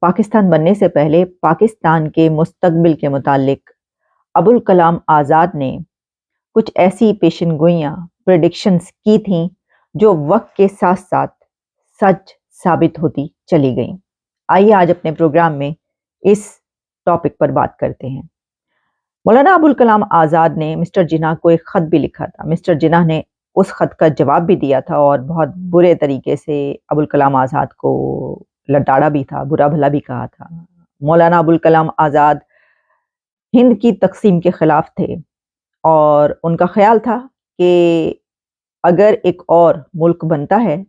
पाकिस्तान बनने से पहले पाकिस्तान के मुस्तकबिल के मुतालिक अबुल कलाम आज़ाद ने कुछ ऐसी पेशनगोइयाँ प्रेडिक्शंस की थीं जो वक्त के साथ साथ सच साबित होती चली गईं। आइए आज अपने प्रोग्राम में इस टॉपिक पर बात करते हैं। मौलाना अबुल कलाम आज़ाद ने मिस्टर जिन्ना को एक ख़त भी लिखा था। मिस्टर जिन्ना ने उस ख़त का जवाब भी दिया था और बहुत बुरे तरीके से अबुल कलाम आज़ाद को लताड़ा भी था, बुरा भला भी कहा था। मौलाना अबुल कलाम आज़ाद हिंद की तकसीम के ख़िलाफ़ थे और उनका ख़्याल था कि अगर एक और मुल्क बनता है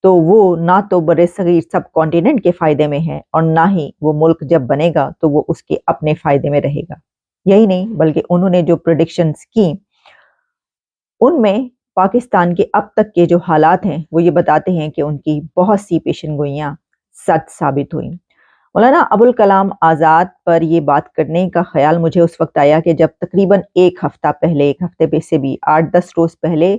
तो वो ना तो बरे-सग़ीर सब कॉन्टिनेंट के फ़ायदे में है और ना ही वो मुल्क जब बनेगा तो वो उसके अपने फ़ायदे में रहेगा। यही नहीं बल्कि उन्होंने जो प्रेडिक्शंस की उनमें पाकिस्तान के अब तक के जो हालात हैं वो ये बताते हैं कि उनकी बहुत सी पेशनगोइयाँ सच साबित हुई। मौलाना अबुल कलाम आज़ाद पर ये बात करने का ख़्याल मुझे उस वक्त आया कि जब तकरीबन एक हफ्ते पे से भी 8-10 रोज़ पहले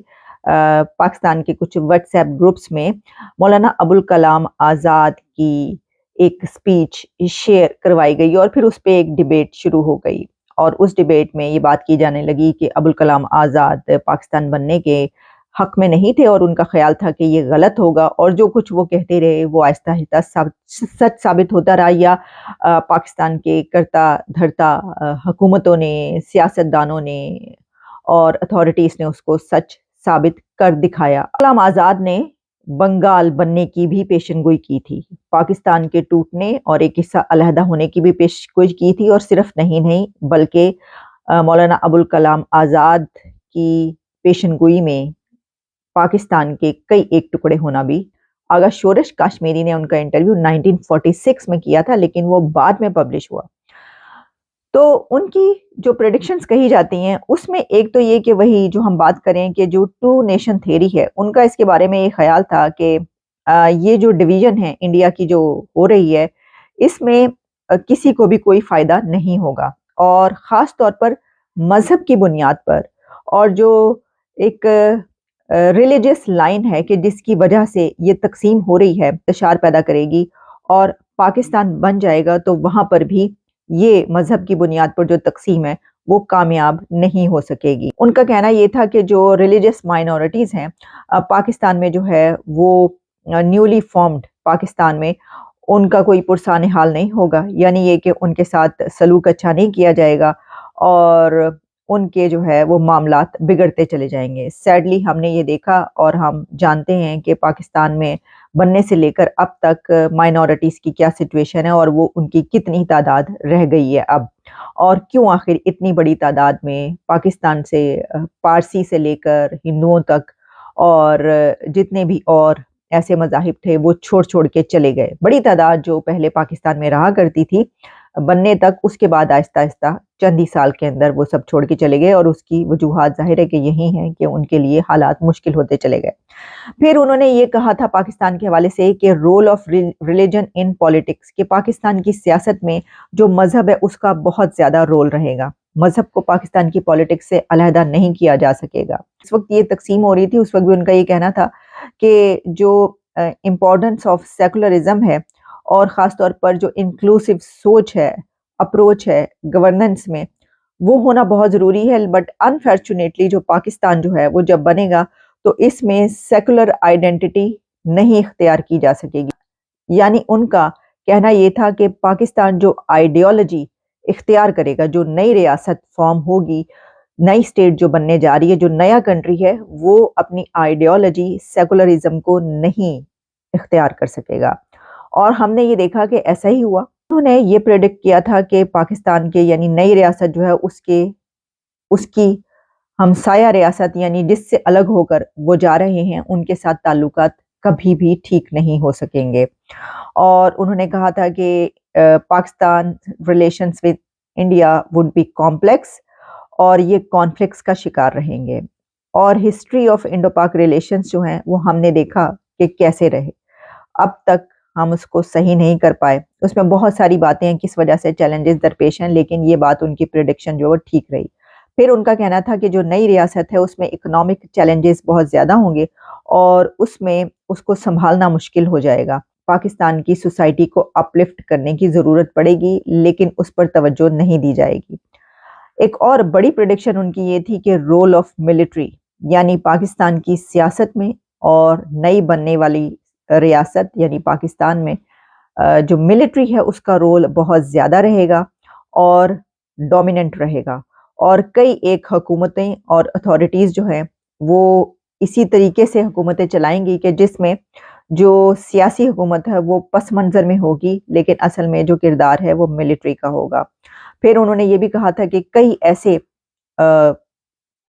पाकिस्तान के कुछ व्हाट्सएप ग्रुप्स में मौलाना अबुल कलाम आज़ाद की एक स्पीच शेयर करवाई गई और फिर उस पे एक डिबेट शुरू हो गई और उस डिबेट में ये बात की जाने लगी कि अबुल कलाम आज़ाद पाकिस्तान बनने के हक में नहीं थे और उनका ख्याल था कि ये गलत होगा और जो कुछ वो कहते रहे वो आहिस्ता आहिस्ता सच साबित होता रहा या पाकिस्तान के करता धरता हुकूमतों ने, सियासतदानों ने और अथॉरिटीज़ ने उसको सच साबित कर दिखाया। कलाम आज़ाद ने बंगाल बनने की भी पेशनगोई की थी, पाकिस्तान के टूटने और एक हिस्सा अलहदा होने की भी पेशगोई की थी और सिर्फ नहीं बल्कि मौलाना अबुल कलाम आज़ाद की पेशनगोई में पाकिस्तान के कई एक टुकड़े होना भी आगा शोरश काश्मीरी ने उनका इंटरव्यू 1946 में किया था लेकिन वो बाद में पब्लिश हुआ। तो उनकी जो प्रेडिक्शंस कही जाती हैं उसमें एक तो ये कि वही जो हम बात करें कि जो टू नेशन थ्योरी है उनका इसके बारे में ये ख्याल था कि ये जो डिवीजन है इंडिया की जो हो रही है इसमें किसी को भी कोई फायदा नहीं होगा और ख़ास तौर पर मज़हब की बुनियाद पर और जो एक रिलीजियस लाइन है कि जिसकी वजह से ये तकसीम हो रही है इंतशार पैदा करेगी और पाकिस्तान बन जाएगा तो वहाँ पर भी ये मज़हब की बुनियाद पर जो तकसीम है वो कामयाब नहीं हो सकेगी। उनका कहना ये था कि जो रिलीजियस माइनॉरिटीज़ हैं पाकिस्तान में जो है वो न्यूली फॉर्म्ड पाकिस्तान में उनका कोई पुरसाने हाल नहीं होगा, यानी ये कि उनके साथ सलूक अच्छा नहीं किया जाएगा और उनके जो है वो मामलात बिगड़ते चले जाएंगे। सैडली हमने ये देखा और हम जानते हैं कि पाकिस्तान में बनने से लेकर अब तक माइनॉरिटीज़ की क्या सिचुएशन है और वो उनकी कितनी तादाद रह गई है अब और क्यों आखिर इतनी बड़ी तादाद में पाकिस्तान से पारसी से लेकर हिंदुओं तक और जितने भी और ऐसे मज़ाहिब थे वो छोड़ के चले गए। बड़ी तादाद जो पहले पाकिस्तान में रहा करती थी बनने तक, उसके बाद आहिस्ता आहिस्ता चंद ही साल के अंदर वो सब छोड़ के चले गए और उसकी वजूहात ज़ाहिर है कि यही हैं कि उनके लिए हालात मुश्किल होते चले गए। फिर उन्होंने ये कहा था पाकिस्तान के हवाले से कि role of religion in politics, कि पाकिस्तान की सियासत में जो मज़हब है उसका बहुत ज़्यादा रोल रहेगा। मज़हब को पाकिस्तान की पॉलिटिक्स से अलहदा नहीं किया जा सकेगा। इस वक्त ये तकसीम हो रही थी, उस वक्त भी उनका ये कहना था कि जो इम्पोर्टेंस ऑफ सेकुलरिज्म है और ख़ास तौर पर जो इंक्लूसिव सोच है, अप्रोच है गवर्नेंस में, वो होना बहुत ज़रूरी है। बट अनफॉर्चुनेटली जो पाकिस्तान जो है वो जब बनेगा तो इसमें सेकुलर आइडेंटिटी नहीं इख्तियार की जा सकेगी। यानी उनका कहना ये था कि पाकिस्तान जो आइडियोलॉजी इख्तियार करेगा, जो नई रियासत फॉर्म होगी, नई स्टेट जो बनने जा रही है, जो नया कंट्री है, वो अपनी आइडियोलॉजी सेकुलरिज्म को नहीं इख्तियार कर सकेगा और हमने ये देखा कि ऐसा ही हुआ। उन्होंने ये प्रेडिक्ट किया था कि पाकिस्तान के यानी नई रियासत जो है उसकी हमसाया रियासत यानी जिससे अलग होकर वो जा रहे हैं उनके साथ ताल्लुकात कभी भी ठीक नहीं हो सकेंगे और उन्होंने कहा था कि Pakistan relations with India would be complex और ये कॉन्फ्लिक्ट्स का शिकार रहेंगे और हिस्ट्री ऑफ इंडो पाक रिलेशंस जो हैं वो हमने देखा कि कैसे रहे। अब तक हम उसको सही नहीं कर पाए, उसमें बहुत सारी बातें हैं किस वजह से चैलेंजेस दरपेश हैं, लेकिन ये बात उनकी प्रेडिक्शन जो वो ठीक रही। फिर उनका कहना था कि जो नई रियासत है उसमें इकोनॉमिक चैलेंजेस बहुत ज़्यादा होंगे और उसमें उसको संभालना मुश्किल हो जाएगा। پاکستان کی سوسائٹی کو اپلفٹ کرنے کی ضرورت پڑے گی، لیکن اس پر توجہ نہیں دی جائے گی۔ ایک اور بڑی پریڈکشن ان کی یہ تھی کہ رول آف ملٹری، یعنی پاکستان کی سیاست میں اور نئی بننے والی ریاست یعنی پاکستان میں جو ملٹری ہے اس کا رول بہت زیادہ رہے گا اور ڈومیننٹ رہے گا، اور کئی ایک حکومتیں اور اتھارٹیز جو ہیں وہ اسی طریقے سے حکومتیں چلائیں گی کہ جس میں جو سیاسی حکومت ہے وہ پس منظر میں ہوگی، لیکن اصل میں جو کردار ہے وہ ملٹری کا ہوگا۔ پھر انہوں نے یہ بھی کہا تھا کہ کئی ایسے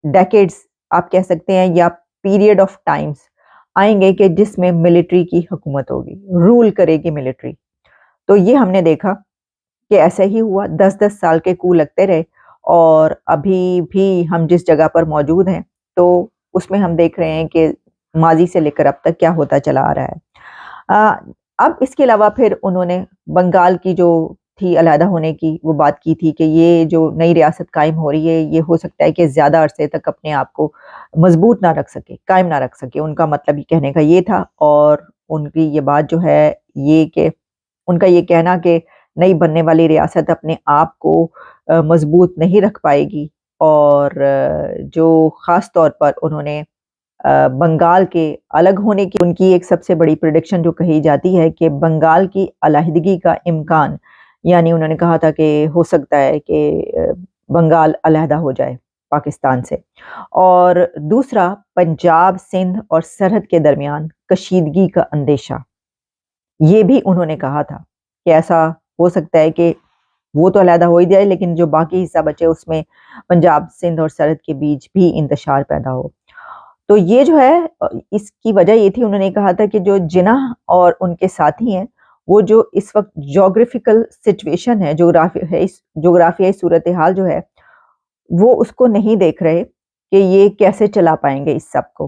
ڈیکیڈز آپ کہہ سکتے ہیں یا پیریڈ آف ٹائمز آئیں گے کہ جس میں ملٹری کی حکومت ہوگی، رول کرے گی ملٹری۔ تو یہ ہم نے دیکھا کہ ایسا ہی ہوا، 10 سال کے کو لگتے رہے، اور ابھی بھی ہم جس جگہ پر موجود ہیں تو اس میں ہم دیکھ رہے ہیں کہ ماضی سے لے کر اب تک کیا ہوتا چلا آ رہا ہے۔ اب اس کے علاوہ پھر انہوں نے بنگال کی جو تھی علیحدہ ہونے کی وہ بات کی تھی کہ یہ جو نئی ریاست قائم ہو رہی ہے یہ ہو سکتا ہے کہ زیادہ عرصے تک اپنے آپ کو مضبوط نہ رکھ سکے، قائم نہ رکھ سکے، ان کا مطلب یہ کہنے کا یہ تھا۔ اور ان کی یہ بات جو ہے یہ کہ ان کا یہ کہنا کہ نئی بننے والی ریاست اپنے آپ کو مضبوط نہیں رکھ پائے گی، اور جو خاص طور پر انہوں نے بنگال کے الگ ہونے کی ان کی ایک سب سے بڑی پریڈکشن جو کہی جاتی ہے کہ بنگال کی علیحدگی کا امکان، یعنی انہوں نے کہا تھا کہ ہو سکتا ہے کہ بنگال علیحدہ ہو جائے پاکستان سے، اور دوسرا پنجاب، سندھ اور سرحد کے درمیان کشیدگی کا اندیشہ، یہ بھی انہوں نے کہا تھا کہ ایسا ہو سکتا ہے کہ وہ تو علیحدہ ہو ہی جائے لیکن جو باقی حصہ بچے اس میں پنجاب، سندھ اور سرحد کے بیچ بھی انتشار پیدا ہو۔ تو یہ جو ہے اس کی وجہ یہ تھی، انہوں نے کہا تھا کہ جو جناح اور ان کے ساتھی ہیں وہ جو اس وقت جغرافیکل سچویشن ہے، جغرافیائی صورتحال جو ہے وہ اس کو نہیں دیکھ رہے کہ یہ کیسے چلا پائیں گے اس سب کو،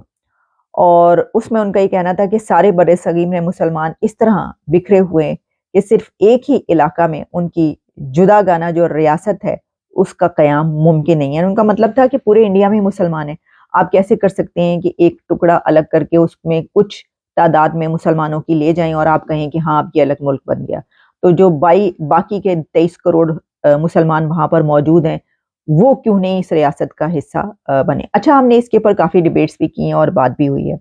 اور اس میں ان کا یہ کہنا تھا کہ سارے بر صغیر میں مسلمان اس طرح بکھرے ہوئے کہ صرف ایک ہی علاقہ میں ان کی جدا گانا جو ریاست ہے اس کا قیام ممکن نہیں ہے۔ ان کا مطلب تھا کہ پورے انڈیا میں مسلمان ہیں، آپ کیسے کر سکتے ہیں کہ ایک ٹکڑا الگ کر کے اس میں کچھ تعداد میں مسلمانوں کی لے جائیں اور آپ کہیں کہ ہاں اب یہ الگ ملک بن گیا، تو جو باقی کے 23 کروڑ مسلمان وہاں پر موجود ہیں وہ کیوں نہیں اس ریاست کا حصہ بنے۔ اچھا، ہم نے اس کے اوپر کافی ڈیبیٹس بھی کی ہیں اور بات بھی ہوئی ہے۔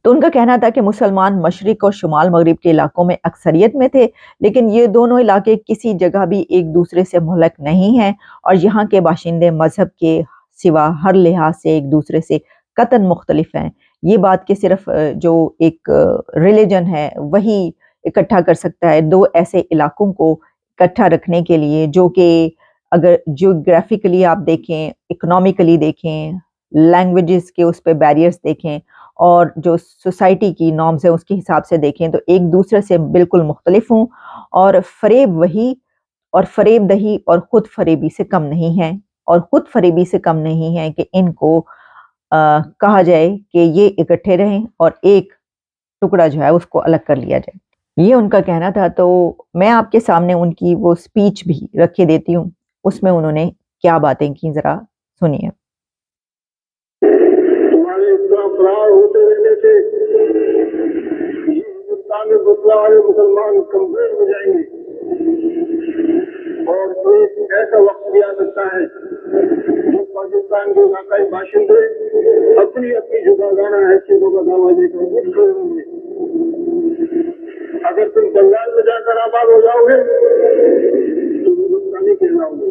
تو ان کا کہنا تھا کہ مسلمان مشرق اور شمال مغرب کے علاقوں میں اکثریت میں تھے، لیکن یہ دونوں علاقے کسی جگہ بھی ایک دوسرے سے ملحق نہیں ہیں، اور یہاں کے باشندے مذہب کے سوا ہر لحاظ سے ایک دوسرے سے قطعاً مختلف ہیں۔ یہ بات کہ صرف جو ایک ریلیجن ہے وہی اکٹھا کر سکتا ہے دو ایسے علاقوں کو اکٹھا رکھنے کے لیے، جو کہ اگر جیوگرافیکلی آپ دیکھیں، اکنامکلی دیکھیں، لینگویجز کے اس پہ بیریئرز دیکھیں، اور جو سوسائٹی کی نارمز ہیں اس کے حساب سے دیکھیں تو ایک دوسرے سے بالکل مختلف ہوں، اور فریب وہی اور فریب دہی اور خود فریبی سے کم نہیں ہے، اور خود فریبی سے کم نہیں ہے کہ ان کو کہا جائے کہ یہ اکٹھے رہیں اور ایک ٹکڑا جو ہے اس کو الگ کر لیا جائے۔ یہ ان کا کہنا تھا۔ تو میں آپ کے سامنے ان کی وہ سپیچ بھی رکھے دیتی ہوں، اس میں انہوں نے کیا باتیں کی، ذرا سنیے۔ ہمارے اتنا فرار ہوتے رہنے سے یہ ہندوستان میں بدلا والے مسلمان کمزور ہو جائیں گے، اور ایک ایسا وقت بھی آ سکتا ہے جو پاکستان کے علاقائی باشندے اپنی اپنی جداگانہ حیثیتوں کا دعویٰ دے کر اٹھ کھڑے ہوں گے۔ اگر تم بنگال میں جا کر آباد ہو جاؤ گے تو ہندوستانی کہلاؤ گے،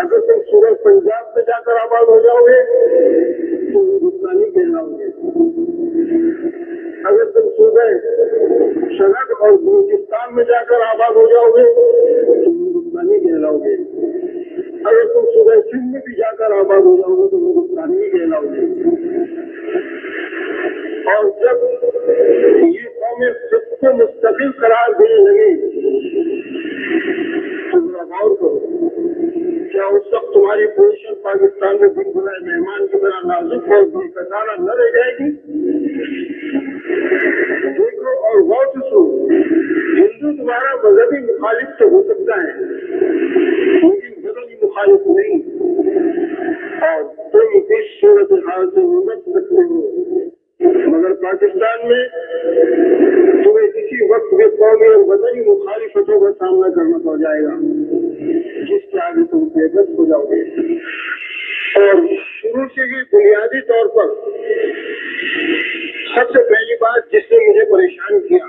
اگر تم صورت پنجاب میں جا کر آباد ہو جاؤ گے تو ہندوستانی کہلاؤ گے، اگر تم صوبہ سرحد اور بلوچستان میں جا کر آباد ہو جاؤ گے تو ہندوستانی کہلاؤ گے، اگر تم صوبہ سندھ میں بھی جا کر آباد ہو جاؤ گے تو ہندوستانی کہلاؤ گے۔ اور جب یہ قومیں خود کو مستقل قرار دینے لگے تو ذرا غور کرو، کیا اس وقت تمہاری پوزیشن پاکستان میں بن بنائے مہمان کی طرح نازک اور بے کسانہ نہ رہ جائے گی؟ دیکھو اور غور سے سنو، ہندو تمہارا مذہبی مخالف تو ہو سکتا ہے لیکن مذہبی مخالف نہیں، اور تم اس صورتحال سے نمٹ سکتے ہو، مگر پاکستان میں تمہیں जाएगा जिसके आगे तुम बेबस हो जाओगे। और शुरू से ही बुनियादी तौर पर सबसे पहली बात जिसने मुझे परेशान किया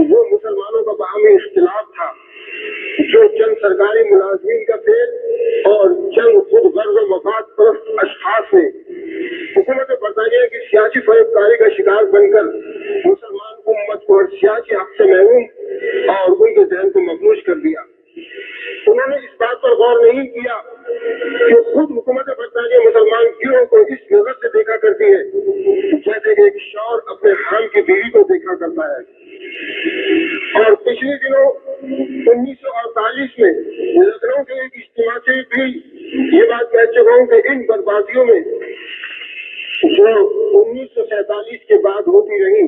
वो मुसलमानों का बाहमी इख्तिलाफ था, जो चंद सरकारी मुलाजिमीन का फेल और चंद खुद गर्ज व मफाद परस्त अशखास ने हुकूमत बरतानिया की सियासी फरेबकारी का शिकार बनकर मुसलमान उम्मत को सियासी हक से महरूम और उनके जहन को मफलूज कर दिया। उन्होंने इस बात पर गौर नहीं किया कि खुद हुकूमत बरतानिया मुसलमान गिरोह को इस नजर से देखा करती है जैसे कि एक शौहर अपने हराम की बीवी को देखा करता है। और पिछले दिनों 1948 में लखनऊ के एक इज्तिमा से भी ये बात कह चुका हूँ कि इन बर्बादियों में जो 1947 के बाद होती रही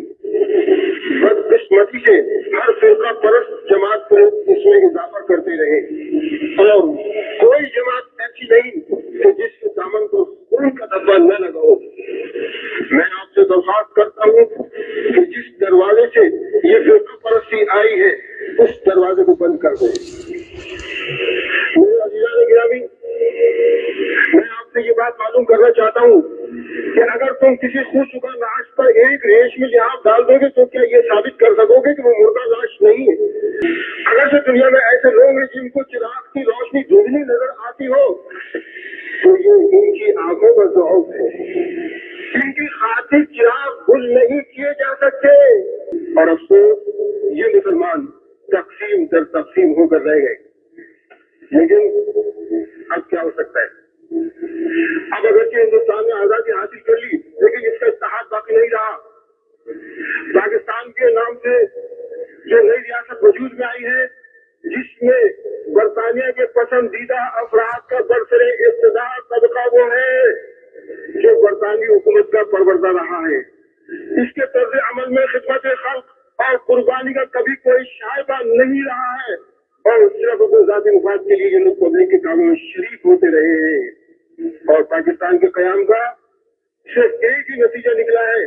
बदकिस्मती से हर फिरका परस्त जमात को इसमें इजाफा करते रहे और कोई जमात ऐसी नहीं कि जिसके दामन को खून का धब्बा न लगा हो। मैं आपसे दरख्वास्त करता हूँ कि जिस दरवाजे से ये फिरका परस्ती आई है उस दरवाजे को बंद कर दें। मेरे अज़ीज़ान गिरामी, मैं आपसे ये बात मालूम करना चाहता हूँ कि अगर तुम किसी खुशुदा लाश पर एक रेशमी लिहाफ डाल दोगे तो क्या ये साबित कर सकोगे कि वो मुर्दा लाश नहीं है? अगर से दुनिया में ऐसे लोग हैं जिनको चिराग की रोशनी धुंधली नजर आती हो तो ये इनकी आंखों का ज़ौक़ है। इनकी खातिर चिराग गुल नहीं किए जा सकते। और अफसोस ये मुसलमान तकसीम दर तकसीम होकर रह गए। लेकिन अब क्या हो सकता है? अब अगरचे हिंदुस्तान ने आजादी हासिल कर ली लेकिन इसका इत्तेहाद बाकी नहीं रहा। पाकिस्तान के नाम से जो नई रियासत वजूद में आई है जिसमें बरतानिया के पसंदीदा अफराद का बरसरे इक़्तिदार तबका वो है जो बरतानी हुकूमत का परवरदा रहा है। इसके तर्ज अमल में खिदमत खल्क और कुर्बानी का कभी कोई शायबा नहीं रहा है और सिर्फ अपने ज़ाती मुफाद के लिए ये लोग पब्लिक के कामों में शरीक होते रहे हैं। और पाकिस्तान के क़याम का सिर्फ एक ही नतीजा निकला है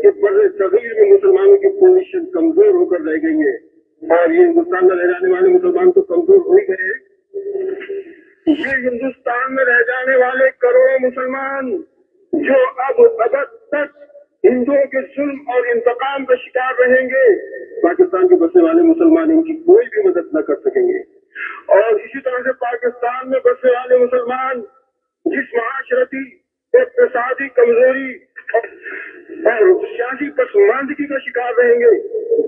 कि बर्रे सगीर में मुसलमानों की पोजीशन कमजोर होकर रह गई है और ये हिंदुस्तान में रह जाने वाले मुसलमान तो कमजोर हो ही गए। ये हिंदुस्तान में रह जाने वाले करोड़ों मुसलमान जो अब तक हिंदुओं के जुल्म और इंतकाम का शिकार रहेंगे, पाकिस्तान के बसने वाले मुसलमान इनकी कोई भी मदद न कर सकेंगे। और इसी तरह से पाकिस्तान में बसने वाले मुसलमान जिस माशरती इक़्तिसादी कमजोरी और सियासी पसमानदगी का शिकार रहेंगे,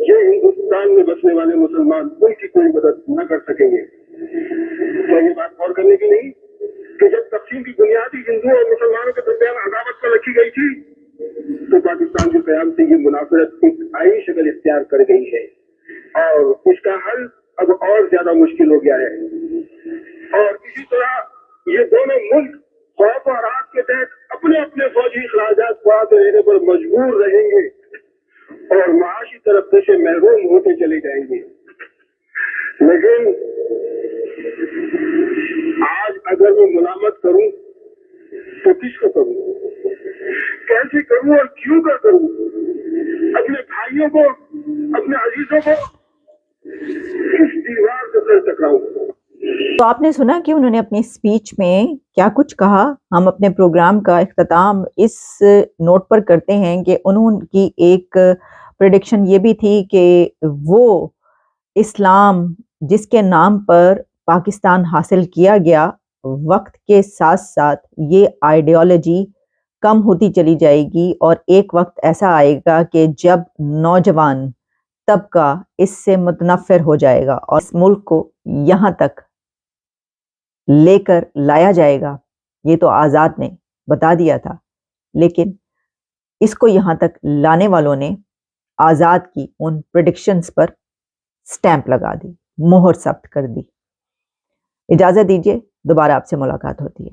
ये हिंदुस्तान में बसने वाले मुसलमान उनकी कोई मदद न कर सकेंगे। क्या ये बात गौर करने की नहीं कि जब तक़सीम की बुनियादी हिंदुओं और मुसलमानों के दरमियान अदावत पर रखी गई थी तो पाकिस्तान के क़याम से ये मुनाफरत एक आईनी शक्ल इख्तियार कर गई है और इसका हल अब और ज्यादा मुश्किल हो गया है। और इसी तरह ये दोनों मुल्क खौफ और राहत के तहत अपने अपने फौजी अखराजात बढ़ाते रहने पर मजबूर रहेंगे और माशी तरक्की से महरूम होते चले जाएंगे। लेकिन आज अगर मैं मुलामत करूं तो किसको करूं, कैसे करूं और क्यों कर करूं? अपने भाइयों को, अपने अजीजों को किस दीवार से सर टकराऊं? तो आपने सुना कि उन्होंने अपनी स्पीच में क्या कुछ कहा। हम अपने प्रोग्राम का इख्तिताम इस नोट पर करते हैं कि उन्होंने एक प्रेडिक्शन ये भी थी कि वो इस्लाम जिसके नाम पर पाकिस्तान हासिल किया गया, वक्त के साथ साथ ये आइडियोलॉजी कम होती चली जाएगी और एक वक्त ऐसा आएगा कि जब नौजवान तबका इससे मुतनफ़िर हो जाएगा और इस मुल्क को यहाँ तक लेकर लाया जाएगा। ये तो आज़ाद ने बता दिया था, लेकिन इसको यहाँ तक लाने वालों ने आज़ाद की उन प्रेडिक्शंस पर स्टैंप लगा दी, मोहर सख्त कर दी। इजाज़त दीजिए, दोबारा आपसे मुलाकात होती है।